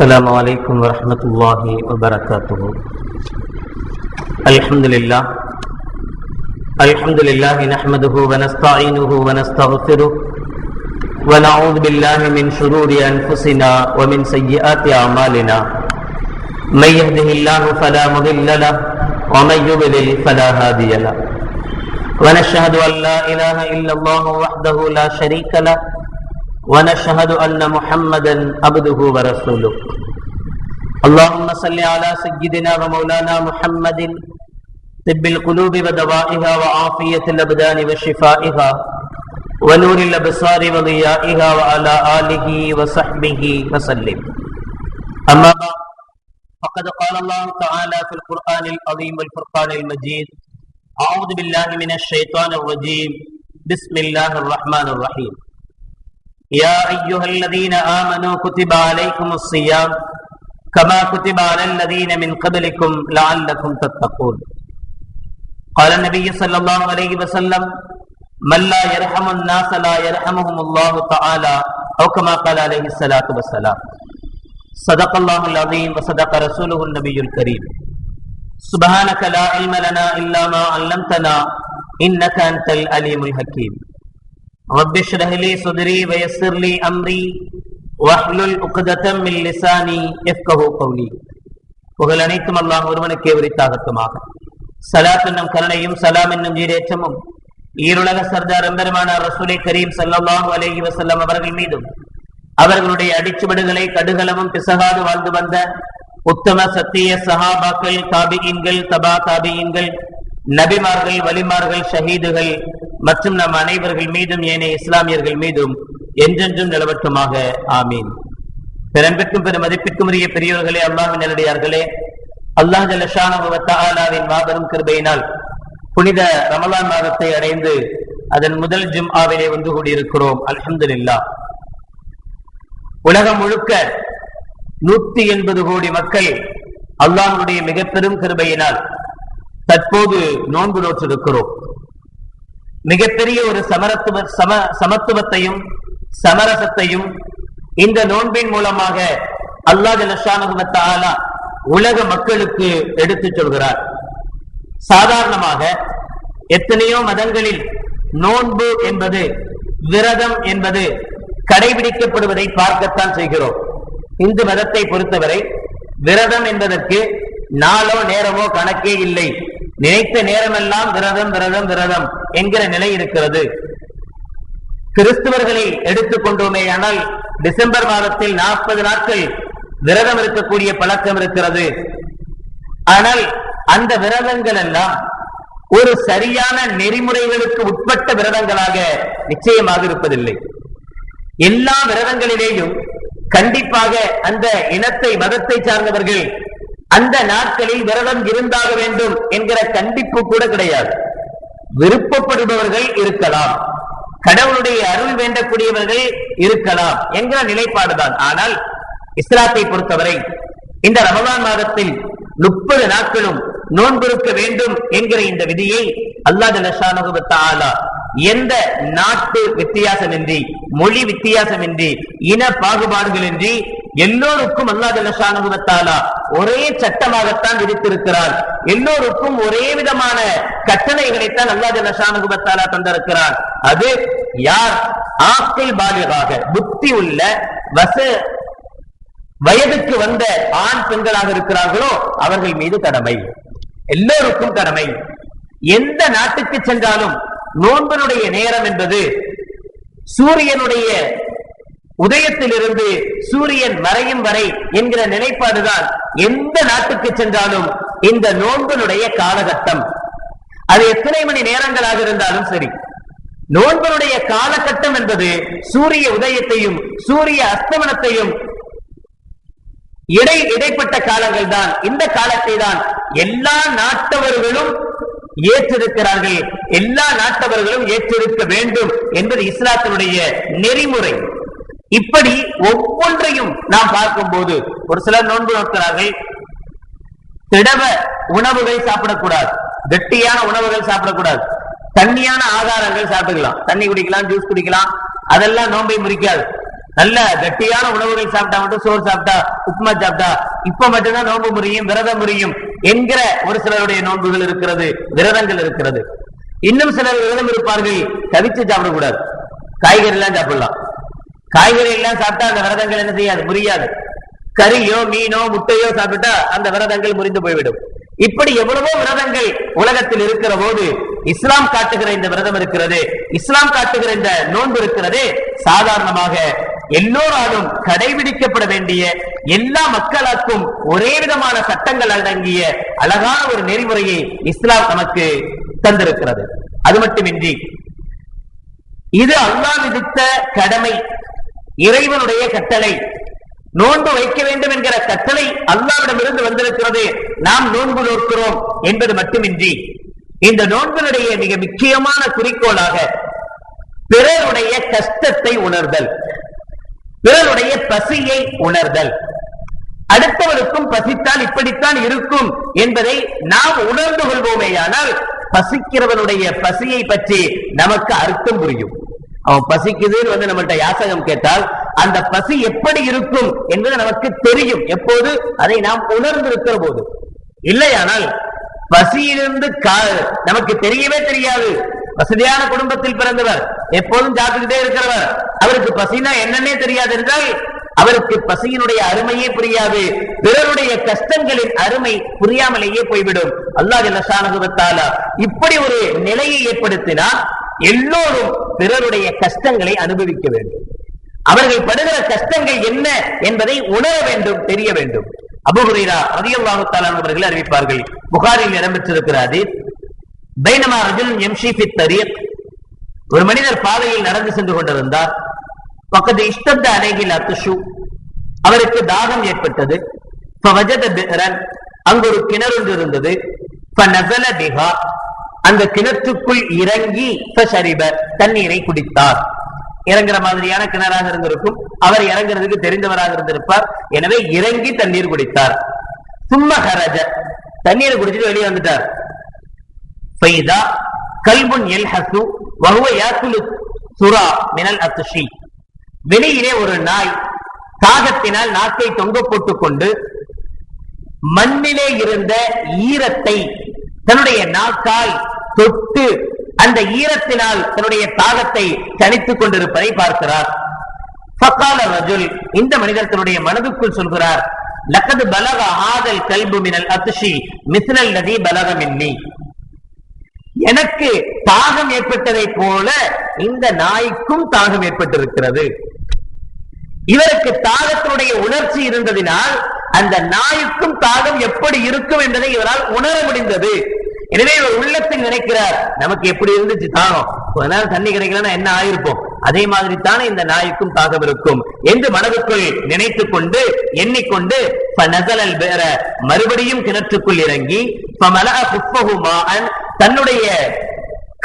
السلام عليكم ورحمة الله وبركاته. الحمد لله نحمده ونستعينه ونستغفره ونعوذ بالله من شرور أنفسنا ومن سيئات أعمالنا. من يهده الله فلا مضل له ومن يضلل فلا هادي له. ونشهد أن لا إله إلا الله وحده لا شريك له ونشهد أن محمدا عبده ورسوله. اللهم صل على سيدنا ومولانا محمد طب القلوب ودوائها وعافية الأبدان وشفائها ونور الأبصار وضيائها وعلى آله وصحبه وسلم. أما بعد فقد قال الله تعالى في القرآن العظيم والفرقان المجيد: أعوذ بالله من الشيطان الرجيم. بسم الله الرحمن الرحيم. يا أيها الذين آمنوا كتب عليكم الصيام كما كتب على الذين من قبلكم لعلكم تتقون. قال النبي صلى الله عليه وسلم: من لا يرحم الناس لا يرحمهم الله تعالى، أو كما قال عليه الصلاة والسلام. صدق الله العظيم وصدق رسوله النبي الكريم. سبحانك لا علم لنا إلا ما علمتنا إنك أنت العليم الحكيم. رب اشرح لي صدري ويسر لي امري واحلل عقدة من لساني يفقهوا قولي. புகழ் அனைத்தும் அல்லாஹ் ஒருவனுக்கே உரித்தாகட்டுமாக. ஸலாத் என்னும் கருணையும் சலாம் என்னும் ஈரேற்றமும் ஈருலக சர்தார் எம்பெருமானார் ரசூலே கரீம் ஸல்லல்லாஹு அலைஹி வஸல்லம் அவர்கள் மீதும் அவர்களுடைய அடிச்சுவடுகளை கடுகளவும் பிசகாது வாழ்ந்து வந்த உத்தம சத்திய சஹாபாக்கள், தாபிஈன்கள், தபா தாபிஈன்கள், நபிமார்கள், வலிமார்கள், ஷஹீதுகள் மற்றும் நம் அனைவர்கள் மீதும் ஏனைய இஸ்லாமியர்கள் மீதும் என்றென்றும் நிலவட்டுமாக. ஆமீன். பெரும்பிற்கும் பெரும் மதிப்பிற்கும் உரிய பெரியவர்களே, அல்லாஹ்வின் நல்லடியார்களே, அல்லாஹ் ஜல்ல ஷானஹு வ தஆலாவின் மாபெரும் கிருபையினால் புனித ரமலான் மாதத்தை அடைந்து அதன் முதல் ஜும்ஆவிலே வந்து கூடியிருக்கிறோம். அல்ஹம்துலில்லாஹ். உலகம் முழுக்க 180 கோடி மக்கள் அல்லாஹ்வுடைய மிக பெரும் கிருபையினால் தற்போது நோன்பு நோற்றிருக்கிறோம். மிகப்பெரிய ஒரு சமத்துவத்தையும் சமரசத்தையும் இந்த நோன்பின் மூலமாக அல்லாஹ் ஜல்ல ஷானஹு வ தஆலா உலக மக்களுக்கு எடுத்துச் சொல்கிறார். சாதாரணமாக எத்தனையோ மதங்களில் நோன்பு என்பது, விரதம் என்பது கடைபிடிக்கப்படுவதை பார்க்கத்தான் செய்கிறோம். இந்து மதத்தை பொறுத்தவரை விரதம் என்பதற்கு நாளோ நேரமோ கணக்கே இல்லை. நினைத்த நேரமெல்லாம் விரதம் விரதம் விரதம் என்கிற நிலை இருக்கிறது. கிறிஸ்துவர்களை எடுத்துக் கொண்டோமே ஆனால் டிசம்பர் மாதத்தில் 40 நாட்கள் விரதம் இருக்கக்கூடிய பழக்கம் இருக்கிறது. ஆனால் அந்த விரதங்கள் எல்லாம் ஒரு சரியான நெறிமுறைகளுக்கு உட்பட்ட விரதங்களாக நிச்சயமாக இருப்பதில்லை. எல்லா விரதங்களிலேயும் கண்டிப்பாக அந்த இனத்தை, மதத்தை சார்ந்தவர்கள் அந்த நாட்களில் விரதம் இருந்தாக வேண்டும் என்கிற கண்டிப்பு கூட கிடையாது. விருப்பப்படுபவர்கள் இருக்கலாம், கடவுளுடைய அருள் வேண்டக்கூடியவர்கள் இருக்கலாம் என்கிற நிலைப்பாடுதான். ஆனால் இஸ்லாத்தை பொறுத்தவரை இந்த ரமலான் மாதத்தில் 30 நாட்களும் நோன்பிருக்க வேண்டும் என்கிற இந்த விதியை அல்லாஹ் ஜல்ல ஷானஹு வ தஆலா எந்த நாட்டு வித்தியாசமின்றி, மொழி வித்தியாசமின்றி, இன பாகுபாடுகளின்றி எல்லோருக்கும் அல்லாஹ் ஜல்ல ஷானஹு வ தஆலா ஒரே சட்டமாகத்தான் விதித்திருக்கிறார். எல்லோருக்கும் ஒரே விதமான கட்டளைகளைத்தான் அல்லாஹ் ஜல்ல ஷானஹு வ தஆலா தந்திருக்கிறார். அது யார் ஆக்கில் பாலிகாக, புத்தி உள்ள வயதுக்கு வந்த ஆண் பெண்களாக இருக்கிறார்களோ அவர்கள் மீது கடமை, எல்லோருக்கும் கடமை. எந்த நாட்டுக்கு சென்றாலும் நோன்பனுடைய நேரம் என்பது சூரியனுடைய உதயத்திலிருந்து சூரியன் மறையும் வரை என்கிற நிலைப்பாடுதான். எந்த நாட்டுக்கு சென்றாலும் இந்த நோன்பனுடைய காலகட்டம், அது எத்தனை மணி நேரங்களாக இருந்தாலும் சரி, நோன்பனுடைய காலகட்டம் என்பது சூரிய உதயத்தையும் சூரிய அஸ்தமனத்தையும் இடைப்பட்ட காலங்கள் தான். இந்த காலத்தை தான் எல்லா நாட்டவர்களும் ஏற்றிருக்கிறார்கள், எல்லா நாட்டவர்களும் ஏற்றிருக்க வேண்டும் என்பது இஸ்லாத்தினுடைய நெறிமுறை. இப்படி ஒவ்வொன்றையும் நாம் பார்க்கும் போது ஒரு சிலர் நோன்பு நோக்கிறார்கள், திடவ உணவுகள் சாப்பிடக்கூடாது, கெட்டியான உணவுகள் சாப்பிடக்கூடாது, தண்ணியான ஆகாரங்கள் சாப்பிடலாம், தண்ணி குடிக்கலாம், ஜூஸ் குடிக்கலாம், அதெல்லாம் நோன்பை முறிக்காது. நல்ல கட்டியான உணவுகள் சாப்பிட்டா மட்டும், சோறு சாப்பிட்டா, உப்புமா சாப்பிட்டா இப்ப மட்டும்தான் நோன்பு முறியும், விரதம் முறியும் என்கிற ஒரு சிலருடைய நோன்புகள் இருக்கிறது, விரதங்கள் இருக்கிறது. இன்னும் சிலர் விரதம் இருப்பார்கள், கவிச்சு சாப்பிடக்கூடாது, காய்கறி எல்லாம் சாப்பிடலாம். காய்கறி எல்லாம் சாப்பிட்டா அந்த விரதங்கள் என்ன செய்யாது, முறியாது. கறியோ மீனோ முட்டையோ சாப்பிட்டா அந்த விரதங்கள் முறிந்து போய்விடும். இப்படி எவ்வளவோ விரதங்கள் உலகத்தில் இருக்கிற போது இஸ்லாம் காட்டுகிற இந்த விரதம் இருக்கிறது, இஸ்லாம் காட்டுகிற இந்த நோன்பு இருக்கிறது, சாதாரணமாக எல்லோராலும் கடைபிடிக்கப்பட வேண்டிய, எல்லா மக்களுக்கும் ஒரே விதமான சட்டங்கள் அடங்கிய அழகான ஒரு நெறிமுறையை இஸ்லாம் நமக்கு தந்திருக்கிறது. அது மட்டுமின்றி இது அல்லாஹ் விதித்த கடமை, இறைவனுடைய கட்டளை. நோன்பு வைக்க வேண்டும் என்கிற கட்டளை அல்லாஹ்விடமிருந்து வந்திருக்கிறது. நாம் நோன்பு நோக்கிறோம் என்பது மட்டுமின்றி இந்த நோன்பினுடைய மிக முக்கியமான குறிக்கோளாக பிறருடைய கஷ்டத்தை உணர்தல், பிறருடைய பசியை உணர்தல், அடுத்தவருக்கும் பசித்தால் இப்படித்தான் இருக்கும் என்பதை நாம் உணர்ந்து கொள்வோமேயானால் பசிக்கிறவனுடைய பசியை பற்றி நமக்கு அர்த்தம் புரியும். அவன் பசிக்குதுன்னு வந்து நம்மள்ட்ட யாசகம் கேட்டால் அந்த பசி எப்படி இருக்கும் என்பது நமக்கு தெரியும், எப்போது அதை நாம் உணர்ந்திருக்கிற போது. இல்லையானால் பசியிலிருந்து நமக்கு தெரியவே தெரியாது. வசதியான குடும்பத்தில் பிறந்தவர், எப்போதும் சாப்பிட்டுக்கிட்டே இருக்கிறவர், அவருக்கு பசினா என்னன்னே தெரியாது என்றால் அவருக்கு பசியினுடைய அருமையே புரியாது, பிறருடைய கஷ்டங்களின் அருமை புரியாமலேயே போய்விடும். அல்லாஹ் ஜல்ல ஷானஹு வ தஆலா இப்படி ஒரு நிலையை ஏற்படுத்தினால் எல்லோரும் பிறருடைய கஷ்டங்களை அனுபவிக்க வேண்டும், அவர்கள் படுகிற கஷ்டங்கள் என்ன என்பதை உணர வேண்டும், தெரிய வேண்டும். அபூ ஹுரைரா ரலியல்லாஹு தஆலா அவர்கள் அறிவிப்பார்கள், புகாரியில் இடம்பெற்றிருக்கிற ஹதீஸ், பைனமா ரஜுலுன் யம்ஷி ஃபி த்தரீக், ஒரு மனிதர் பாதையில் நடந்து சென்று கொண்டிருந்தார். பக்கத்து இஷ்டத்த அலைஹில் அத்ஷு, அவருக்கு தாகம் ஏற்பட்டது. ஃபவஜத பிஹ்ரன், அங்கு ஒரு கிணறு ஒன்று இருந்தது. ஃபநஸல பிஹா, அந்த கிணற்றுக்குள் இறங்கி ஃபஷரிப, தண்ணீரை குடித்தார். இறங்குற மாதிரியான கிணறாக இருந்திருக்கும், அவர் இறங்குறதுக்கு தெரிந்தவராக இருந்திருப்பார், எனவே இறங்கி தண்ணீர் குடித்தார். சும்ம ஹரஜ, தண்ணீரை குடிச்சிட்டு வெளியே வந்துட்டார். ஃபைதா கல்புன் யல்ஹசு வஹுவ யாக்குலு சுரா மினல் அத்ஷி, வெளியிலே ஒரு நாய் தாகத்தினால் நாக்கை தொங்க போட்டுக் கொண்டு மண்ணிலே இருந்த ஈரத்தை தன்னுடைய நாக்கால் தொட்டு அந்த ஈரத்தினால் தன்னுடைய தாகத்தை தணித்துக் கொண்டிருப்பதை பார்க்கிறார். ஃபகால ரஜுல், இந்த மனிதர் தன்னுடைய மனதுக்குள் சொல்கிறார், லக்கது பலக ஆதல் கல்பு மினல் அத்ஷி மிஸ்லல் லதி பலக மின்னி, எனக்கு தாகம் ஏற்பட்டதை போல இந்த நாய்க்கும் தாகம் ஏற்பட்டிருக்கிறது. இவருக்கு தாகத்தினுடைய உணர்ச்சி இருந்ததினால் அந்த நாய்க்கும் தாகம் எப்படி இருக்கும் என்பதை இவரால் உணர முடிந்தது. எனவே இவர் உள்ளத்தில் நினைக்கிறார், நமக்கு எப்படி இருந்துச்சு தாகம், கொஞ்ச நேரம் தண்ணி கிடைக்கலன்னா என்ன ஆயிருப்போம், அதே மாதிரி தானே இந்த நாய்க்கும் தாகம் இருக்கும் என்று மனதுக்குள் நினைத்துக் கொண்டு எண்ணிக்கொண்டு மறுபடியும் கிணற்றுக்குள் இறங்கி தன்னுடைய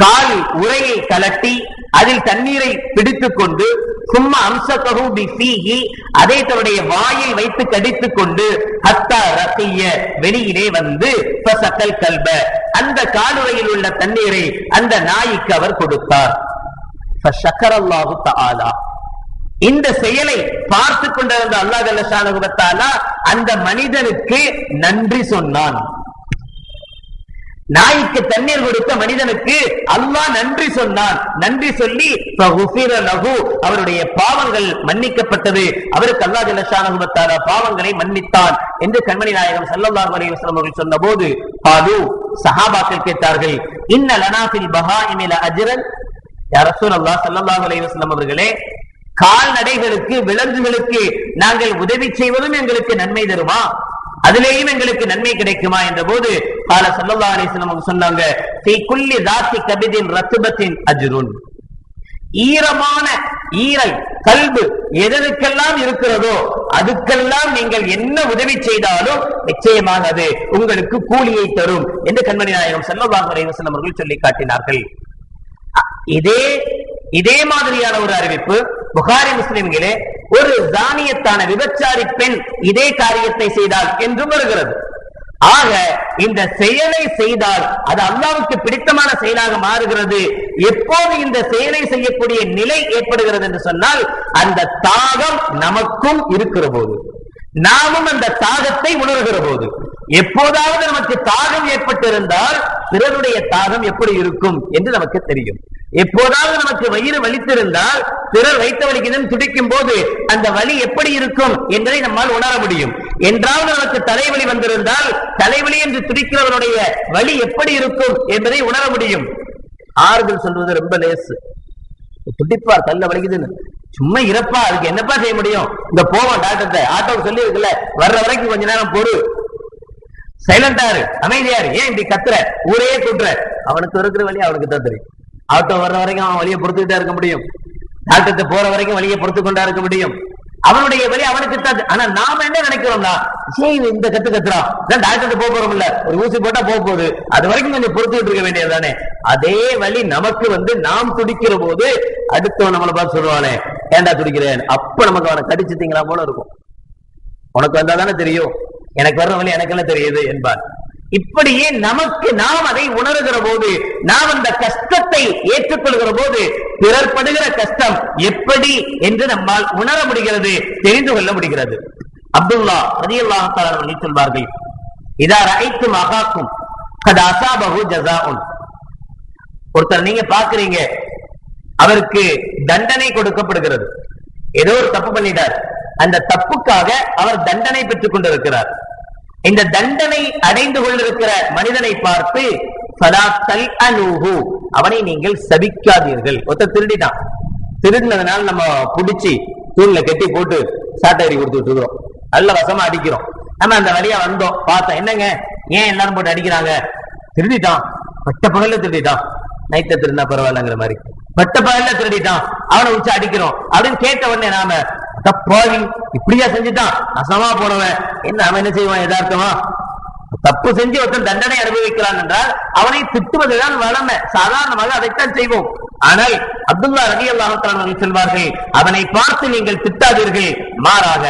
கால் உரையை கலட்டி அதில் தண்ணீரை பிடித்துக் கொண்டு சும்மா அம்சகஹு பிஃபீஹி, அதை தன்னுடைய வாயில் வைத்து கடித்துக் கொண்டு ஹத்தா ரஸிய, வெளியிலே வந்து ஃபஸகல் கல்ப, அந்த காலுறையில் உள்ள தண்ணீரை அந்த நாய்க்கு அவர் கொடுத்தார். ஃபஷக்கரல்லாஹு தஆலா, இந்த செயலை பார்த்து கொண்டிருந்த அல்லாஹ் ஜல்ல ஷானஹு வ தஆலா அந்த மனிதனுக்கு நன்றி சொன்னான். நாய்க்கு தண்ணீர் கொடுத்த மனிதனுக்கு அல்லாஹ் நன்றி சொன்னான். நன்றி சொல்லி அவருடைய பாவங்கள் மன்னிக்கப்பட்டது, அவருக்கு அல்லாஹ் ஜல்ல ஷானஹு வ தஆலா பாவங்களை மன்னித்தான் என்று கண்மணி நாயகம் ஸல்லல்லாஹு அலைஹி வஸல்லம் அவர்கள் சொன்னபோது பாலு சஹாபாக்கள் கேட்டார்கள், இன்ன லனா ஃபில் பஹாயிமி லஅஜ்ரன், யா ரசூலல்லாஹ் ஸல்லல்லாஹு அலைஹி வஸல்லம் அவர்களே, கால்நடைகளுக்கு விலங்குகளுக்கு நாங்கள் உதவி செய்வதும் எங்களுக்கு நன்மை தருமா, அதிலேயும் எங்களுக்கு நன்மை கிடைக்குமா என்ற போது கால ஸல்லல்லாஹு அலைஹி வஸல்லம் சொன்னாங்க, ஃபீ குல்லி ذாத்தி கபிதின் ரத்பத்தின் அஜ்ருன், ஈரமான ஈரல் கல்பு எதற்கெல்லாம் இருக்கிறதோ அதுக்கெல்லாம் நீங்கள் என்ன உதவி செய்தாலும் நிச்சயமாக அது உங்களுக்கு கூலியை தரும் என்று கண்மணி நாயகம் ஸல்லல்லாஹு அலைஹி வஸல்லம் அவர்கள் சொல்லி காட்டினார்கள். இதே மாதிரியான ஒரு அறிவிப்பு புகாரி முஸ்லிம்களே ஒரு ஜானியத்தான விபச்சாரி பெண் இதே காரியத்தை செய்தால் என்றும் வருகிறது. ஆக இந்த செயலை செய்தால் அது அல்லாஹ்வுக்கு பிடித்தமான செயலாக மாறுகிறது. எப்போது இந்த செயலை செய்யக்கூடிய நிலை ஏற்படுகிறது என்று சொன்னால், அந்த தாகம் நமக்கும் இருக்கிற போது, நாமும் அந்த தாகத்தை உணர்கிற போது. எப்போதாவது நமக்கு தாகம் ஏற்பட்டிருந்தால் பிறருடைய தாகம் எப்படி இருக்கும் என்று நமக்கு தெரியும். எப்போதாவது நமக்கு வயிறு வலித்திருந்தால் பிறர் வைத்த வலிக்குதுன்னு துடிக்கும் போது அந்த வலி எப்படி இருக்கும் என்பதை நம்மால் உணர முடியும். என்றாவது நமக்கு தலைவலி வந்திருந்தால் தலைவலி என்று துடிக்கிறவருடைய வலி எப்படி இருக்கும் என்பதை உணர முடியும். ஆறுதல் சொல்வது ரொம்ப லேசு. துடிப்பார், தள்ள வலிக்குதுன்னு, சும்மா இறப்பா, அதுக்கு என்னப்பா செய்ய முடியும், இந்த போவோம் டாக்டர்கிட்ட, ஆட்டோக்கு சொல்லி இருக்குல்ல, வர்ற வரைக்கும் கொஞ்ச நேரம் பொறு, சைலண்டாரு, அமைதியாரு, ஏன் இப்படி கத்துற, ஊரையே கூட்டுற, அவனுக்கு இருக்கிற வழி அவனுக்கு தான் தெரியும். ஆட்டோ வர்ற வரைக்கும் அவன் வழியை பொறுத்துக்கிட்டா இருக்க முடியும், டாக்டர்கிட்ட போற வரைக்கும் வழியை பொறுத்து கொண்டா இருக்க முடியும், அவனுடைய வழி அவனுக்கு தான். ஆனா நாம என்ன நினைக்கிறோம்னா, இந்த கத்துறான், டாக்டர் போக போறோம் இல்ல, ஒரு ஊசி போட்டா போக போகுது, அது வரைக்கும் கொஞ்சம் பொறுத்துக்கிட்டு இருக்க வேண்டியதுதானே. அதே வழி நமக்கு நாம் துடிக்கிற போது அடுத்தவன் நம்மளை பார்த்து சொல்லுவானே, ஏண்டா துடிக்கிறேன், அப்ப நமக்கு அவனை கடிச்சு திங்களா போல இருக்கும். உனக்கு வந்தா தானே தெரியும், எனக்கு வர்ற வழி எனக்கு என்ன தெரியுது என்பார். இப்படியே நமக்கு நாம் அதை உணர்கிற போது, நாம் அந்த கஷ்டத்தை ஏற்றுக்கொள்கிற போது பிறர் படுகிற கஷ்டம் எப்படி என்று நம்மால் உணர முடிகிறது, தெரிந்து கொள்ள முடிகிறது. அப்துல்லா ரலியல்லாஹு தஆலா அவர்கள் சொல்வார்கள், இதா ரஅய்தும் அகாக்கும் கத் அஸாபஹு ஜஸாஉன். ஒருத்தர் நீங்க பாக்குறீங்க, அவருக்கு தண்டனை கொடுக்கப்படுகிறது, ஏதோ ஒரு தப்பு பண்ணிட்டார், அந்த தப்புக்காக அவர் தண்டனை பெற்றுக் கொண்டிருக்கிறார். இந்த தண்டனை அடைந்து கொண்டிருக்கிற மனிதனை பார்த்து அவனை நீங்கள் சபிக்காதீர்கள். ஒருத்தர் திருடிட்டான், திருடினதுனால நம்ம புடிச்சு தூண்ல கட்டி போட்டு சாட்டரி கொடுத்துட்டு இருக்கிறோம், நல்ல வசமா அடிக்கிறோம். நம்ம அந்த வழியா வந்தோம், பார்த்தோம், என்னங்க ஏன் எல்லாரும் போட்டு அடிக்கிறாங்க, திருடிட்டான், பட்ட பகல்ல திருடிட்டான், நைட்ட திருந்தா பரவாயில்லங்கிற மாதிரி, பட்ட பகல்ல திருடிட்டான், அவனை வச்சு அடிக்கிறோம் அப்படின்னு கேட்ட உடனே நாம தப்பாவி இப்படியா செஞ்சுட்டான், அசமா போனவன் என்ன, அவன் என்ன செய்வான், யதார்த்தமா தப்பு செஞ்சு ஒருத்தன் தண்டனை அனுபவிக்கிறான் என்றால் அவனை திட்டுவதுதான் வளமை, சாதாரணமாக அதைத்தான் செய்வோம். ஆனால் அப்துல்லா ரலியல்லாஹு தஆலா அவர்கள் சொல்வார்கள், அவனை பார்த்து நீங்கள் திட்டாதீர்கள், மாறாக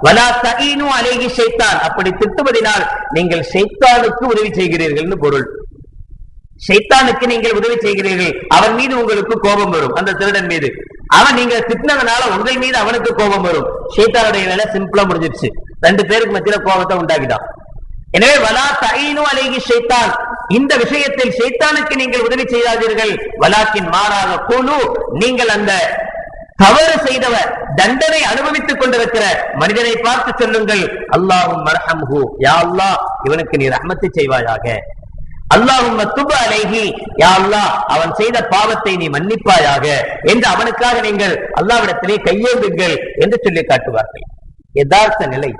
வலா தஈனு அலைஹி ஷைத்தான், அப்படி திட்டுவதினால் நீங்கள் ஷைத்தானுக்கு உதவி செய்கிறீர்கள் பொருள். ஷைத்தானுக்கு நீங்கள் உதவி செய்கிறீர்கள், அவன் மீது உங்களுக்கு கோபம் வரும், அந்த திருடன் மீது. அவன் நீங்க திட்டினதுனால உங்கள் மீது அவனுக்கு கோபம் வரும். ஷைத்தானுடைய வேலை சிம்பிளா முடிஞ்சிருச்சு, ரெண்டு பேருக்கு மத்தியில கோபத்தை உண்டாக்கிட்டான். எனவே வலா தஈனு அலைஹி ஷைத்தான், இந்த விஷயத்தில் ஷைத்தானுக்கு நீங்கள் உதவி செய்யாதீர்கள், வலாக்கின் மாறாக கூலு, நீங்கள் அந்த தவறு செய்தவர் தண்டனை அனுபவித்துக் கொண்டிருக்கிற மனிதனை பார்த்து சொல்லுங்கள், அல்லாஹும் மர்ஹம்ஹு, யா அல்லாஹ் இவனுக்கு நீ ரஹ்மத்தை செய்வாயாக, அல்லாஹும்ம துப் அலைஹி, யா அல்லாஹ் அவன் செய்த பாவத்தை நீ மன்னிப்பாயாக என்று அவனுக்காக நீங்கள் அல்லாஹ்விடத்திலே கையேந்துங்கள் என்று சொல்லி காட்டுவார்கள். யதார்த்த நிலை.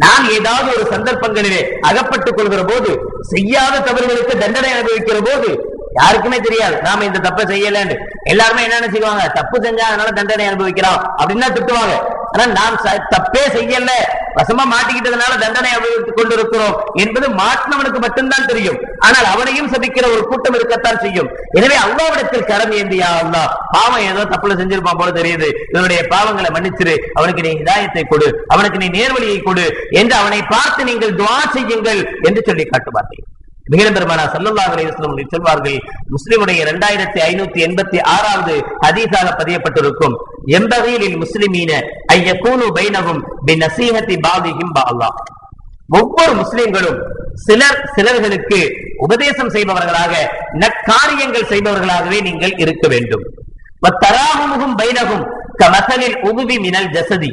நாம் ஏதாவது ஒரு சந்தர்ப்பங்களிலே அகப்பட்டுக் கொள்கிற போது, செய்யாத தவறுகளுக்கு தண்டனை அனுபவிக்கிற போது யாருக்குமே தெரியாது நாம இந்த தப்பை செய்யலன்னு. எல்லாருமே என்ன செய்வாங்க, தப்பு செஞ்சா அதனால தண்டனை அனுபவிக்கிறோம் அப்படின்னா திட்டுவாங்க. ஆனா நாம் தப்பே செய்யல, வசமா மாட்டிக்கிட்டதுனால தண்டனை அனுபவித்துக் கொண்டிருக்கிறோம் என்பது மாட்டினவனுக்கு மட்டும்தான் தெரியும். ஆனால் அவனையும் சபிக்கிற ஒரு கூட்டம் இருக்கத்தான் செய்யும். எனவே அல்லாஹ்விடத்தில் கரம் ஏந்தியா, அல்லாஹ் பாவம் ஏதோ தப்புல செஞ்சிருப்பான் போல தெரியுது, இவனுடைய பாவங்களை மன்னிச்சிரு, அவனுக்கு நீ ஹிதாயத்தை கொடு, அவனுக்கு நீ நேர்வழியை கொடு என்று அவனை பார்த்து நீங்கள் துஆ செய்யுங்கள் என்று சொல்லி காட்டுவார்கள். மிகப்பெருமானா ஸல்லல்லாஹு அலைஹி வஸல்லம் சொல்வார்கள், முஸ்லிமுடைய 2586வது ஹதீஸாக பதியப்பட்டிருக்கும், எம்பகீலில் முஸ்லிமீன ஐயகூனு பைனஹும் பிநஸீஹத்தி பாதிஹிம் பஅல்லாஹ். ஒவ்வொரு முஸ்லிம்களும் சிலர்களுக்கு உபதேசம் செய்பவர்களாக, நற்காரியங்கள் செய்பவர்களாகவே நீங்கள் இருக்க வேண்டும். வத்தராஹுமுஹும் பைனஹும் கமஸலில் உதுவி மினல் ஜஸதி,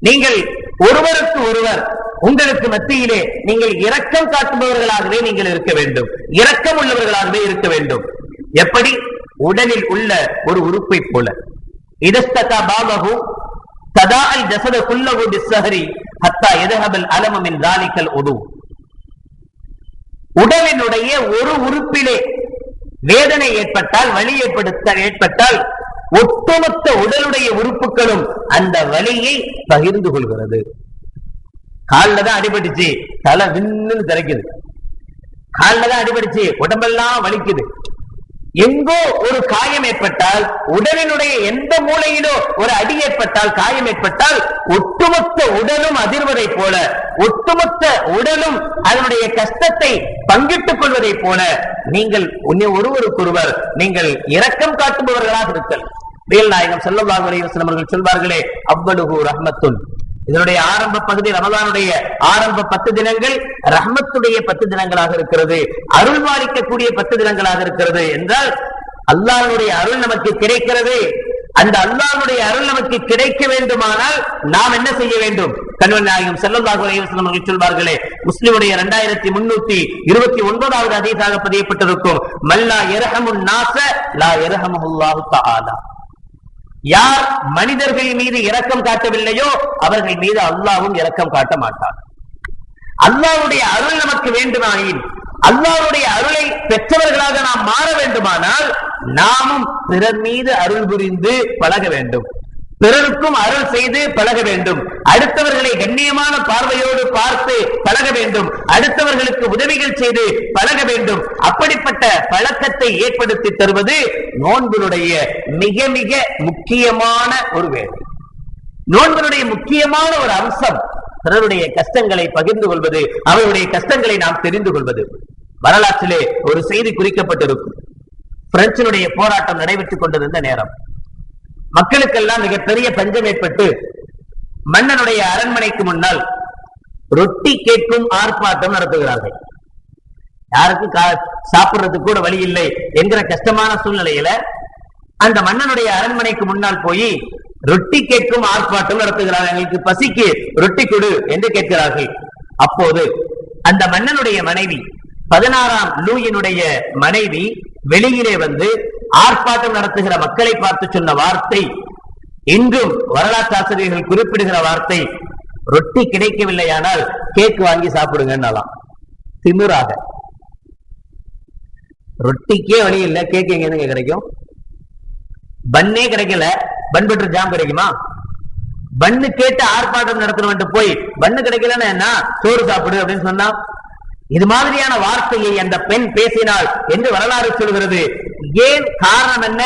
நீங்கள் ஒருவருக்கு ஒருவர் உங்களுக்கு மத்தியிலே நீங்கள் இரக்கம் காட்டுபவர்களாகவே நீங்கள் இருக்க வேண்டும், இரக்கம் உள்ளவர்களாகவே இருக்க வேண்டும். எப்படி? உடலில் உள்ள ஒரு உறுப்பை போல. இதஸ்தகா பாலஹு ததாஅல் ஜஸத குல்லஹு பிஸ்ஸஹரி ஹத்தா யذهبல் அலமு மின் ذلكல் உது. உடலினுடைய ஒரு உறுப்பிலே வேதனை ஏற்பட்டால், வலி ஏற்பட்டால் ஒட்டுமொத்த உடலுடைய உறுப்புகளும் அந்த வலியை பகிர்ந்து கொள்கிறது. காலில் தான் அடிபட்டுச்சு, தலை விண்ணு திரைக்குது, காலில் தான் அடிபட்டுச்சு, உடம்பெல்லாம் வலிக்குது. எங்கோ ஒரு காயம் ஏற்பட்டால், உடலினுடைய எந்த மூலையிலோ ஒரு அடி ஏற்பட்டால், காயம் ஏற்பட்டால், ஒட்டுமொத்த உடலும் அதிர்வதை போல, ஒட்டுமொத்த உடலும் அதனுடைய கஷ்டத்தை பங்கிட்டுக் கொள்வதை போல நீங்கள் ஒருவருக்கொருவர் நீங்கள் இரக்கம் காட்டுபவர்களாக இருத்தல். நாயகம் ஸல்லல்லாஹு அலைஹி வஸல்லம் அவர்கள் சொல்வார்களே, அவ்வலுஹு ரஹ்மத்துன். இதனுடைய ஆரம்ப பகுதி ரமலானுடைய ஆரம்ப 10 தினங்கள் ரஹ்மத்துடைய 10 தினங்களாக இருக்கிறது, அருள் பாலிக்கக்கூடிய 10 தினங்களாக இருக்கிறது என்றால் அல்லாஹ்வுடைய அருள் நமக்கு கிடைக்கிறது. அந்த அல்லாஹ்வுடைய அருள் நமக்கு கிடைக்க வேண்டுமானால் நாம் என்ன செய்ய வேண்டும்? கண்மணி நாயகம் ஸல்லல்லாஹு அலைஹி வஸல்லம் அவர்கள் சொல்வார்களே, முஸ்லிமுடைய 2329வது ஹதீஸாக பதியப்பட்டிருக்கும், மல்லா யர்ஹமுன் நாஸ லா யர்ஹமுல்லாஹு தஆலா. யார் மனிதர்கள் மீது இரக்கம் காட்டவில்லையோ அவர்கள் மீது அல்லாஹ்வும் இரக்கம் காட்ட மாட்டார். அல்லாஹ்வுடைய அருள் நமக்கு வேண்டுமாயின், அல்லாஹ்வுடைய அருளை பெற்றவர்களாக நாம் மாற வேண்டுமானால் நாமும் பிறர் மீது அருள் புரிந்து பழக வேண்டும், பிறருக்கும் அருள் செய்து பழக வேண்டும், அடுத்தவர்களை கண்ணியமான பார்வையோடு பார்த்து பழக வேண்டும், அடுத்தவர்களுக்கு உதவிகள் செய்து பழக வேண்டும். அப்படிப்பட்ட பழக்கத்தை ஏற்படுத்தி தருவது நோன்பினுடைய மிக மிக முக்கியமான ஒரு வேலை. நோன்பினுடைய முக்கியமான ஒரு அம்சம் பிறருடைய கஷ்டங்களை பகிர்ந்து கொள்வது, அவருடைய கஷ்டங்களை நாம் தெரிந்து கொள்வது. வரலாற்றிலே ஒரு செய்தி குறிக்கப்பட்டிருக்கும். பிரெஞ்சினுடைய போராட்டம் நடைபெற்றுக் கொண்டிருந்த நேரம் மக்களுக்கெல்லாம் மிகப்பெரிய பஞ்சம் ஏற்பட்டு மன்னனுடைய அரண்மனைக்கு முன்னால் ரொட்டி கேட்கும் ஆர்ப்பாட்டம் நடத்துகிறார்கள். யாருக்கு சாப்பிடுறதுக்கு கூட வழி இல்லை என்கிற கஷ்டமான சூழ்நிலையில அந்த மன்னனுடைய அரண்மனைக்கு முன்னால் போய் ரொட்டி கேட்கும் ஆர்ப்பாட்டம் நடத்துகிறார்கள். எங்களுக்கு பசிக்கு ரொட்டி கொடு என்று கேட்கிறார்கள். அப்போது அந்த மன்னனுடைய மனைவி, 16ஆம் லூயினுடைய மனைவி வெளியிலே வந்து ஆர்ப்பாட்டம் நடத்துகிற மக்களை பார்த்து சொன்ன வார்த்தை, இன்றும் வரலாற்று ஆசிரியர்கள் குறிப்பிடுகிற வார்த்தை, ரொட்டி கிடைக்கவில்லையானால் கேக் வாங்கி சாப்பிடுங்கன்னாலாம். திமிராக. ரொட்டிக்கே வழி இல்லை, கேக் எங்க கிடைக்கும்? பன்னே கிடைக்கல, பன் பட்டர் ஜாம் கிடைக்குமா? பண்ணு கேட்டு ஆர்ப்பாட்டம் நடத்தணும் போய் பண்ணு கிடைக்கலன்னா என்ன, சோறு சாப்பிடு அப்படின்னு சொன்னா, இது மாதிரியான வார்த்தையை அந்த பெண் பேசினாள் என்று வரலாறு சொல்கிறது. ஏன் காரணம் என்ன?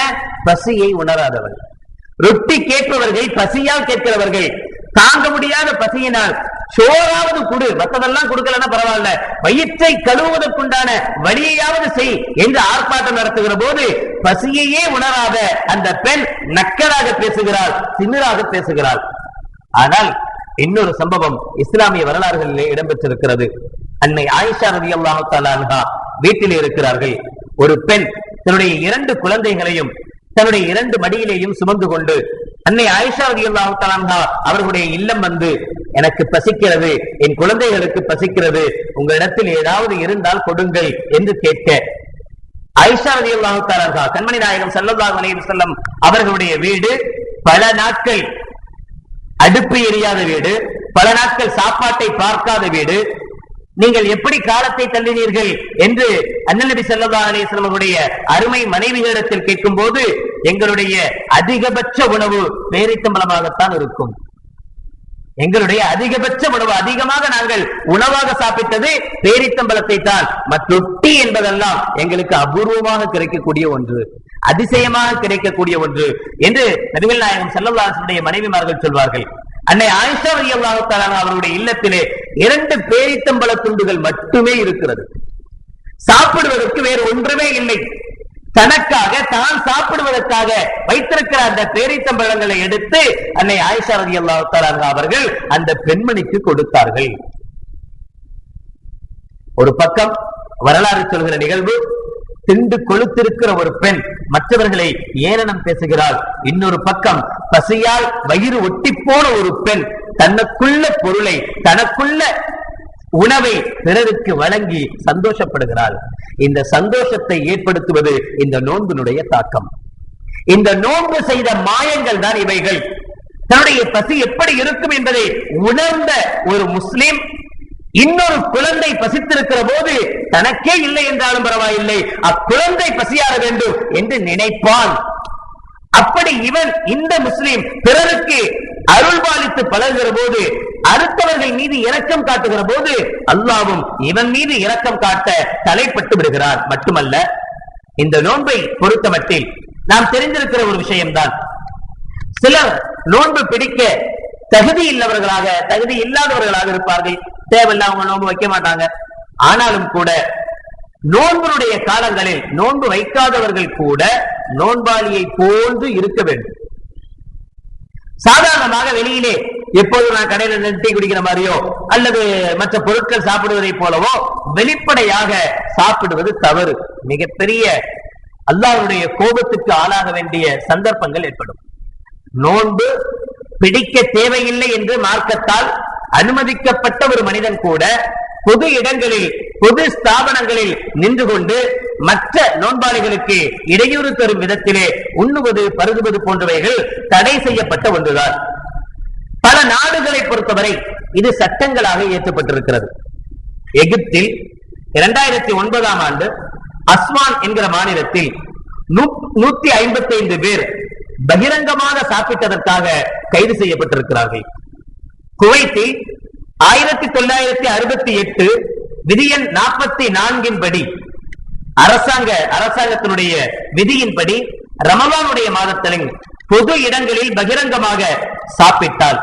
பசியை உணராதவர்கள், ரொட்டி கேட்பவர்கள், பசியால் கேட்கிறவர்கள், தாங்க முடியாத பசியினால் சோறாவது கொடு, மற்றதெல்லாம் கொடுக்கலன்னா பரவாயில்ல, வயிற்றை கழுவுவதற்குண்டான வழியையாவது செய் என்று ஆர்ப்பாட்டம் நடத்துகிற போது பசியையே உணராத அந்த பெண் நக்கலாக பேசுகிறாள், திமிராக பேசுகிறாள். ஆனால் இன்னொரு சம்பவம் இஸ்லாமிய வரலாறுகளிலே இடம்பெற்றிருக்கிறது. அன்னை ஆயிஷா ரலியல்லாஹு தஆலா அன்ஹா வீட்டில் இருக்கிறார்கள். ஒரு பெண் தன்னுடைய 2 குழந்தைகளையும் தன்னுடைய 2 மடியிலேயும் சுமந்து கொண்டு அன்னை ஆயிஷா ரலியல்லாஹு தஆலா அன்ஹா அவர்களுடைய இல்லம் வந்து, எனக்கு பசிக்கிறது, என் குழந்தைகளுக்கு பசிக்கிறது, உங்களிடத்தில் ஏதாவது இருந்தால் கொடுங்கள் என்று கேட்க, ஆயிஷா ரலியல்லாஹு தஆலா அன்ஹா கண்மணி நாயகம் ஸல்லல்லாஹு அலைஹி வஸல்லம் அவர்களுடைய வீடு பல நாட்கள் அடுப்பு எரியாத வீடு, பல நாட்கள் சாப்பாட்டை பார்க்காத வீடு. நீங்கள் எப்படி காலத்தை தள்ளினீர்கள் என்று அண்ணல் நபி ஸல்லல்லாஹு அலைஹி வஸல்லம் அவருடைய அருமை மனைவிகளிடத்தில் கேட்கும் போது, எங்களுடைய அதிகபட்ச உணவு பேரித்தம்பளமாகத்தான் இருக்கும். எங்களுடைய அதிகபட்ச உணவு, அதிகமாக நாங்கள் உணவாக சாப்பிட்டது பேரித்தம்பளத்தை தான், மற்றொட்டி என்பதெல்லாம் எங்களுக்கு அபூர்வமாக கிடைக்கக்கூடிய ஒன்று, அதிசயமாக கிடைக்கக்கூடிய ஒன்று என்று நபிகள் நாயகம் ஸல்லல்லாஹு அலைஹி வஸல்லம் மனைவிமார்கள் சொல்வார்கள். அன்னை ஆயிஷா ரலியல்லாஹு தஆலா அவருடைய இல்லத்திலே 2 பேரித்தம்பள துண்டுகள் மட்டுமே இருக்கிறது. சாப்பிடுவதற்கு வேறு ஒன்றுமே இல்லை. தனக்காக, தான் சாப்பிடுவதற்காக வைத்திருக்கிற அந்த பேரித்தம்பழங்களை எடுத்து அன்னை ஆயிஷா ரலியல்லாஹு தஆலா அவர்கள் அந்த பெண்மணிக்கு கொடுத்தார்கள். ஒரு பக்கம் வரலாறு சொல்கிற நிகழ்வு, திண்டு கொளுத்திருக்கிற ஒரு பெண் மற்றவர்களை ஏளனம் பேசுகிறாள். இன்னொரு பக்கம் பசியால் வயிறு ஒட்டி போன ஒரு பெண் தனக்குள்ள பொருளை, தனக்குள்ள உணவை பிறருக்கு வழங்கி சந்தோஷப்படுகிறாள். இந்த சந்தோஷத்தை ஏற்படுத்துவது இந்த நோன்பினுடைய தாக்கம். இந்த நோன்பு செய்த மாயங்கள் தான் இவைகள். தன்னுடைய பசி எப்படி இருக்கும் என்பதை உணர்ந்த ஒரு முஸ்லிம் இன்னொரு குழந்தை பசித்திருக்கிற போது தனக்கே இல்லை என்றாலும் பரவாயில்லை, அக்குழந்தை பசியார வேண்டும் என்று நினைப்பான். அப்படி இவன், இந்த முஸ்லிம் பிறருக்கு அருள் பாலித்து பழகுகிற போது, அடுத்தவர்கள் மீது இரக்கம் காட்டுகிற போது அல்லாஹ்வும் இவன் மீது இரக்கம் காட்ட தலைப்பட்டு விடுகிறார். மட்டுமல்ல, இந்த நோன்பை பொறுத்தமட்டில் நாம் தெரிந்திருக்கிற ஒரு விஷயம்தான், சிலர் நோன்பு பிடிக்க தகுதி இல்லாதவர்களாக இருப்பார்கள். தேவையில்லை, அவங்க நோன்பு வைக்க மாட்டாங்க. ஆனாலும் கூட நோன்புடைய காலங்களில் நோன்பு வைக்காதவர்கள் கூட நோன்பாளியை போன்று இருக்க வேண்டும். சாதாரணமாக வெளியிலே எப்போது நான் கடையில் டீ குடிக்கிற மாதிரியோ அல்லது மற்ற பொருட்கள் சாப்பிடுவதை போலவோ வெளிப்படையாக சாப்பிடுவது தவறு. மிகப்பெரிய அல்லாஹ்வுடைய கோபத்துக்கு ஆளாக வேண்டிய சந்தர்ப்பங்கள் ஏற்படும். நோன்பு பிடிக்க தேவையில்லை என்று மார்க்கத்தால் அனுமதிக்கப்பட்ட ஒரு மனிதன் கூட பொது இடங்களில் பொது ஸ்தாபனங்களில் நின்று கொண்டு மற்ற நோன்பாளிகளுக்கு இடையூறு தரும் விதத்திலே உண்ணுவது பருகுவது போன்றவைகள் தடை செய்யப்பட்ட ஒன்றுதான். பல நாடுகளை பொறுத்தவரை இது சட்டங்களாக ஏற்றப்பட்டிருக்கிறது. எகிப்தில் 2009ஆம் ஆண்டு அஸ்வான் என்கிற மாநிலத்தில் 155 பேர் பகிரங்கமாக சாப்பிட்டதற்காக கைது செய்யப்பட்டிருக்கிறார்கள். குவைத்தில் 1968 விதியன் 44 படி அரசாங்கத்தினுடைய விதியின்படி ரமலானுடைய மாதத்தில் பொது இடங்களில் பகிரங்கமாக சாப்பிட்டால்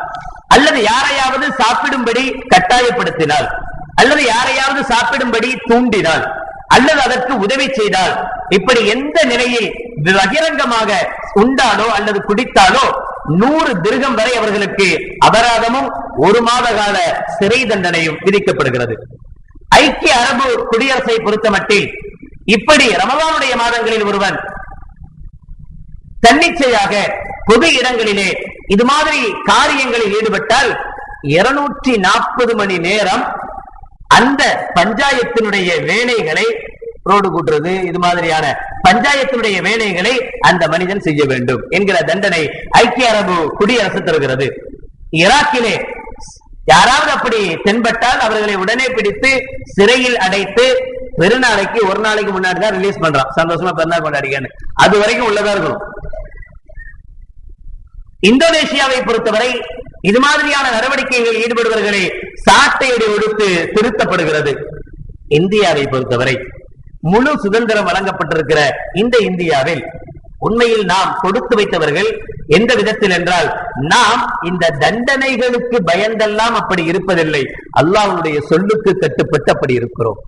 அல்லது யாரையாவது சாப்பிடும்படி கட்டாயப்படுத்தினால் அல்லது யாரையாவது சாப்பிடும்படி தூண்டினால் அல்லது அதற்கு உதவி செய்தால், இப்படி எந்த நிலையில் பகிரங்கமாக உண்டாலோ அல்லது குடித்தாலோ 100 திர்ஹம் வரை அவர்களுக்கு அபராதமும் 1 மாத கால சிறை தண்டனையும் விதிக்கப்படுகிறது. ஐக்கிய அரபு குடியரசை பொறுத்தமட்டில் இப்படி ரமலானுடைய மாதங்களில் ஒருவன் தன்னிச்சையாக பொது இடங்களிலே இது மாதிரி காரியங்களில் ஈடுபட்டால் 240 மணி நேரம் அந்த பஞ்சாயத்தினுடைய வேலைகளை, ரோடு கூட்டுறது, இது மாதிரியான பஞ்சாயத்தினுடைய வேலைகளை அந்த மனிதன் செய்ய வேண்டும் என்கிற தண்டனை ஐக்கிய அரபு குடியரசு தருகிறது. ஈராக்கிலே யாராவது அப்படி தென்பட்டால் அவர்களை உடனே பிடித்து சிறையில் அடைத்து பெருநாளைக்கு ஒரு நாளைக்கு முன்னாடி தான் ரிலீஸ் பண்றான். சந்தோஷமா பெருநாள் கொண்டாடிக்கன்னு, அது வரைக்கும் உள்ளதா இருக்கணும். இந்தோனேஷியாவை பொறுத்தவரை இது மாதிரியான நடவடிக்கைகளில் ஈடுபடுவர்களை சாட்டையடி ஒடுத்து திருத்தப்படுகிறது. இந்தியாவை பொறுத்தவரை முழு சுதந்திரம் வழங்கப்பட்டிருக்கிற இந்த இந்தியாவில் உண்மையில் நாம் கொடுத்து வைத்தவர்கள் எந்த விதத்தில் என்றால், நாம் இந்த தண்டனைகளுக்கு பயந்தெல்லாம் அப்படி இருப்பதில்லை, அல்லாஹ்வுடைய சொல்லுக்கு கட்டுப்பட்டு அப்படி இருக்கிறோம்.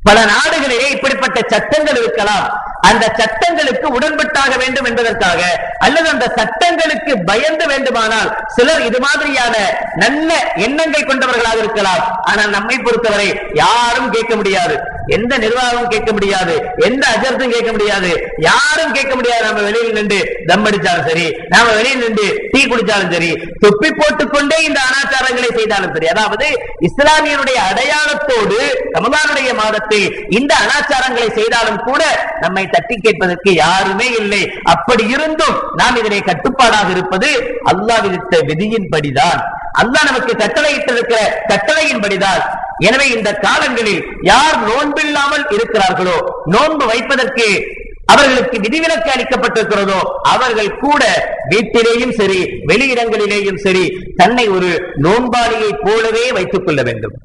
பல நாடுகளிலே இப்படிப்பட்ட சட்டங்கள் இருக்கலாம். அந்த சட்டங்களுக்கு உடன்பட்டாக வேண்டும் என்பதற்காக அல்லது அந்த சட்டங்களுக்கு பயந்து வேண்டுமானால் சிலர் இது மாதிரியான நல்ல எண்ணங்கள் கொண்டவர்களாக இருக்கலாம். ஆனால் நம்மை பொறுத்தவரை யாரும் கேட்க முடியாது, எந்த நிர்வாகமும் கேட்க முடியாது, எந்த அஜர்த்தும் கேட்க முடியாது, யாரும் கேட்க முடியாது. நம்ம வெளியில் நின்று தம் அடிச்சாலும் சரி, நாம வெளியில் நின்று டீ குடிச்சாலும் சரி, தொப்பி போட்டுக்கொண்டே இந்த அனாச்சாரங்களை செய்தாலும் சரி, அதாவது இஸ்லாமியனுடைய அடையாளத்தோடு ரமலானுடைய மாதத்தில் இந்த அனாச்சாரங்களை செய்தாலும் கூட நம்மை தட்டி கேட்பதற்கு யாருமே இல்லை. அப்படி இருந்தும் நாம் இதனை கட்டுப்பாடாக இருப்பது அல்லாஹ் விதித்த விதியின்படிதான், அல்லாஹ் நமக்கு கட்டளையிட்டிருக்கிற கட்டளையின்படிதான். எனவே இந்த காலங்களில் யார் நோன்பில்லாமல் இருக்கிறார்களோ, நோன்பு வைப்பதற்கு அவர்களுக்கு விதிவிலக்கு அளிக்கப்பட்டிருக்கிறதோ, அவர்கள் கூட வீட்டிலேயும் சரி வெளியிடங்களிலேயும் சரி தன்னை ஒரு நோன்பாளியை போலவே வைத்துக் கொள்ள வேண்டும்.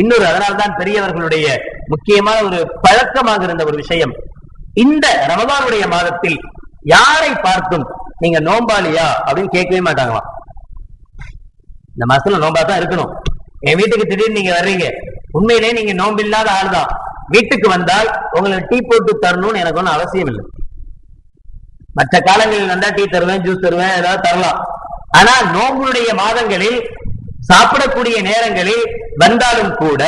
இன்னொரு, அதனால்தான் பெரியவர்களுடைய முக்கியமான ஒரு பழக்கமாக இருந்த ஒரு விஷயம், இந்த ரமலானுடைய மாதத்தில் யாரை பார்த்தும் நீங்க நோன்பாளியா அப்படின்னு கேட்கவே மாட்டாங்களாம். இந்த மாசத்துல நோன்பா தான் இருக்கணும். என் வீட்டுக்கு திடீர்னு நீங்க வர்றீங்க, உண்மையிலே நீங்க நோம்பில்லாத ஆள் தான். வீட்டுக்கு வந்தால் உங்களுக்கு டீ போட்டு தரணும்னு எனக்கு ஒன்றும் அவசியம் இல்லை. மற்ற காலங்களில் வந்தா டீ தருவேன், ஜூஸ் தருவேன், ஏதாவது தரலாம். ஆனா நோம்புடைய மாதங்களில் சாப்பிடக்கூடிய நேரங்களில் வந்தாலும் கூட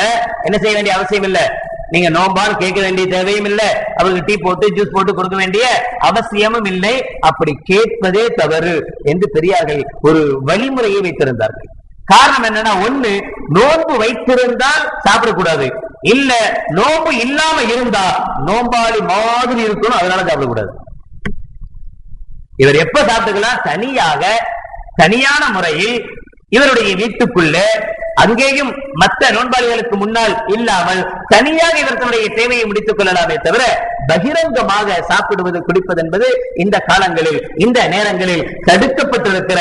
என்ன செய்ய வேண்டிய அவசியம் இல்லை. நீங்க நோம்பான்னு கேட்க வேண்டிய தேவையும் இல்லை, அவருக்கு டீ போட்டு ஜூஸ் போட்டு கொடுக்க வேண்டிய அவசியமும் இல்லை. அப்படி கேட்பதே தவறு என்று பெரியார்கள் ஒரு வழிமுறையை வைத்திருந்தார்கள். காரணம் என்னன்னா, ஒண்ணு நோன்பு வைத்திருந்தால் சாப்பிடக்கூடாது, இல்ல நோன்பு இல்லாம இருந்தா நோம்பாளி மாதிரி இருக்கணும், அதனால சாப்பிடக்கூடாது. இவர் எப்ப சாப்பிட்டுக்கலாம், தனியான முறையில் இவருடைய வீட்டுக்குள்ள, அங்கேயும் மற்ற நோன்பாளிகளுக்கு முன்னால் இல்லாமல் தனியாக இவர் தன்னுடைய தேவையை முடித்துக் கொள்ளலாமே தவிர பகிரங்கமாக சாப்பிடுவது குடிப்பது என்பது இந்த காலங்களில் இந்த நேரங்களில் தடுக்கப்பட்டிருக்கிற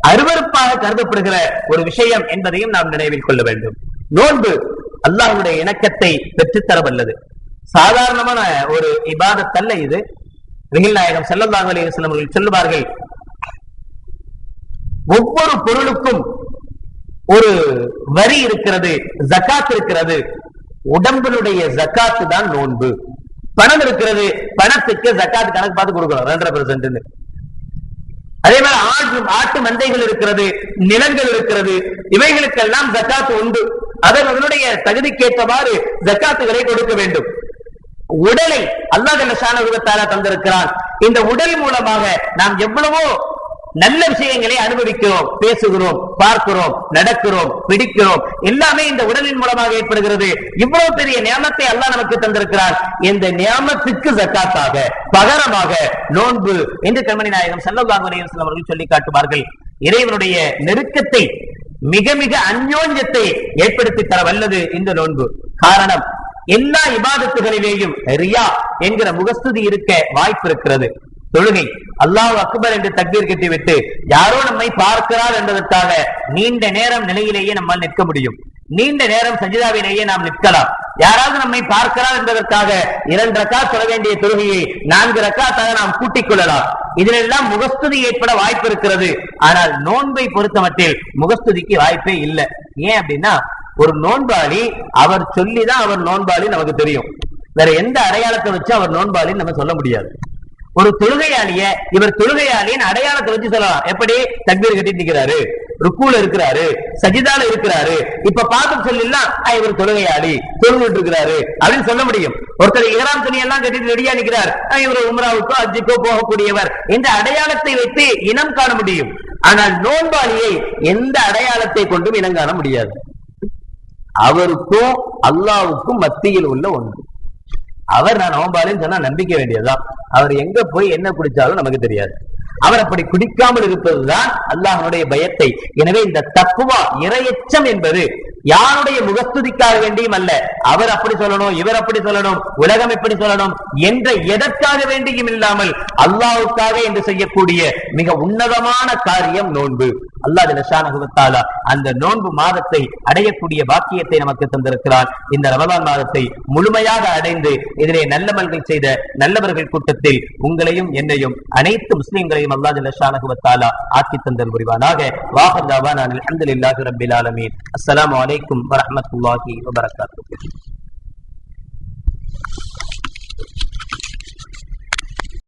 அருவருப்பாக கருதப்படுகிற ஒரு விஷயம் என்பதையும் நாம் நினைவில் கொள்ள வேண்டும். நோன்பு அல்லாஹ்வுடைய இணக்கத்தை பெற்றுத்தர வல்லது. சாதாரணமான ஒரு இபாதத் அல்ல இது. நபிகள் நாயகம் ஸல்லல்லாஹு அலைஹி வஸல்லம் அவர்கள் சொல்லுவார்கள், ஒவ்வொரு பொருளுக்கும் ஒரு வரி இருக்கிறது, ஜகாத் இருக்கிறது. உடம்பினுடைய ஜகாத்து தான் நோன்பு. பணம் இருக்கிறது, பணத்துக்கு ஜகாத் கணக்கு பார்த்து கொடுக்கணும் 2.5%. அதே மாதிரி ஆட்டு மந்தைகள் இருக்கிறது, நிலங்கள் இருக்கிறது, இவைகளுக்கெல்லாம் ஜகாத் உண்டு. அதனுடைய தகுதிக்கேற்றவாறு ஜகாத்துகளை கொடுக்க வேண்டும். உடலை அல்லாஹ் ஜல்ல ஷானஹு வ தஆலா தந்திருக்கிறான். இந்த உடல் மூலமாக நாம் எவ்வளவோ நல்ல விஷயங்களை அனுபவிக்கிறோம், பேசுகிறோம், பார்க்கிறோம், நடக்கிறோம், பிடிக்கிறோம். எல்லாமே இந்த உடலின் மூலமாக ஏற்படுகிறது. இவ்வளவு பெரிய நியாமத்தை அல்லாஹ் நமக்கு தந்திருக்கிறான். இந்த நியாமத்துக்கு ஜகாத்தாக பகரமாக நோன்பு என்று கண்மணி நாயகம் ஸல்லல்லாஹு அலைஹி வஸல்லம் அவர்கள் சொல்லி காட்டுவார்கள். இறைவனுடைய நெருக்கத்தை, மிக மிக அந்யோன்யத்தை ஏற்படுத்தி தர வல்லது இந்த நோன்பு. காரணம், எல்லா இபாதத்துகளிலேயும் ரியா என்கிற முகஸ்துதி இருக்க வாய்ப்பு இருக்கிறது. தொழுகை அல்லாஹ் அக்பர் என்று தக்பீர் கட்டிவிட்டு யாரோ நம்மை பார்க்கிறார் என்பதற்காக நீண்ட நேரம் நிலையிலேயே நம்மால் நிற்க முடியும். நீண்ட நேரம் சஜிதாவிலேயே நாம் நிற்கலாம். யாராவது நம்மை பார்க்கிறார் என்பதற்காக 2 ரக்காத் சொல்ல வேண்டிய தொழுகையை 4 ரக்காத்தாக நாம் கூட்டிக் கொள்ளலாம். இதிலெல்லாம் முகஸ்துதி ஏற்பட வாய்ப்பு இருக்கிறது. ஆனால் நோன்பை பொறுத்தமட்டில் முகஸ்துதிக்கு வாய்ப்பே இல்லை. ஏன் அப்படின்னா, ஒரு நோன்பாளி அவர் சொல்லிதான் அவர் நோன்பாளி நமக்கு தெரியும். வேற எந்த அடையாளத்தை வச்சு அவர் நோன்பாளின்னு நம்ம சொல்ல முடியாது. ஒரு தொழுகையாளிய இவர் தொழுகையாளியின் அடையாளத்தை வச்சு சொல்லலாம். எப்படி? தக்பீர் கட்டிட்டு நிற்கிறாரு, ருக்கூல இருக்கிறாரு, சஜிதால இருக்கிறாரு, இப்ப பார்த்து சொல்லலாம் இவர் தொழுகையாளி, தொழுகிட்டு இருக்கிறாரு அப்படின்னு சொல்ல முடியும். ஒருத்தர் இஹ்ராம் துணி எல்லாம் கட்டிட்டு ரெடியா நிற்கிறார், இவர் உம்ராவுக்கோ ஹஜ்ஜுக்கோ போகக்கூடியவர் என்ற அடையாளத்தை வைத்து இனம் காண முடியும். ஆனால் நோன்பாளியை எந்த அடையாளத்தை கொண்டும் இனம் காண முடியாது. அவருக்கும் அல்லாவுக்கும் மத்தியில் உள்ள ஒன்று. அவர் நான் நோன்பாளின்னு சொன்னா நம்பிக்கை வேண்டியதுதான். அவர் எங்க போய் என்ன குடிச்சாலும் நமக்கு தெரியாது. அவர் அப்படி குடிக்காமல் இருப்பதுதான் அல்லாஹ்வுடைய பயத்தை. எனவே இந்த தக்வா, இறையச்சம் என்பது யாருடைய முகஸ்துதிக்காக வேண்டியும் அல்ல. அவர் அப்படி சொல்லணும், இவர் அப்படி சொல்லணும், உலகம் எப்படி சொல்லணும் என்ற எதற்காக வேண்டியும் இல்லாமல் அல்லாஹ்வுக்காக என்று செய்யக்கூடிய மிக உன்னதமான காரியம் நோன்பு. அல்லாஹ் ஜல்ல ஷானஹு வ தஆலா அந்த நோன்பு மாதத்தை அடையக்கூடிய பாக்கியத்தை நமக்கு தந்திருக்கிறார். இந்த ரமலான் மாதத்தை முழுமையாக அடைந்து இதிலே நல்லமல்கள் செய்த நல்லவர்கள் கூட்டத்தில் உங்களையும் என்னையும் அனைத்து முஸ்லிம்களையும் அல்லாஹ் ஜல்ல ஷானஹு வ தஆலா ஆக்கி தந்தல் புரிவானாக. வாஹிர் தஅவானா அல்ஹம்துலில்லாஹி ரப்பில் ஆலமீன். அஸ்ஸலாமு அலைக்கும் வரஹ்மத்துல்லாஹி வபரகாத்துஹு.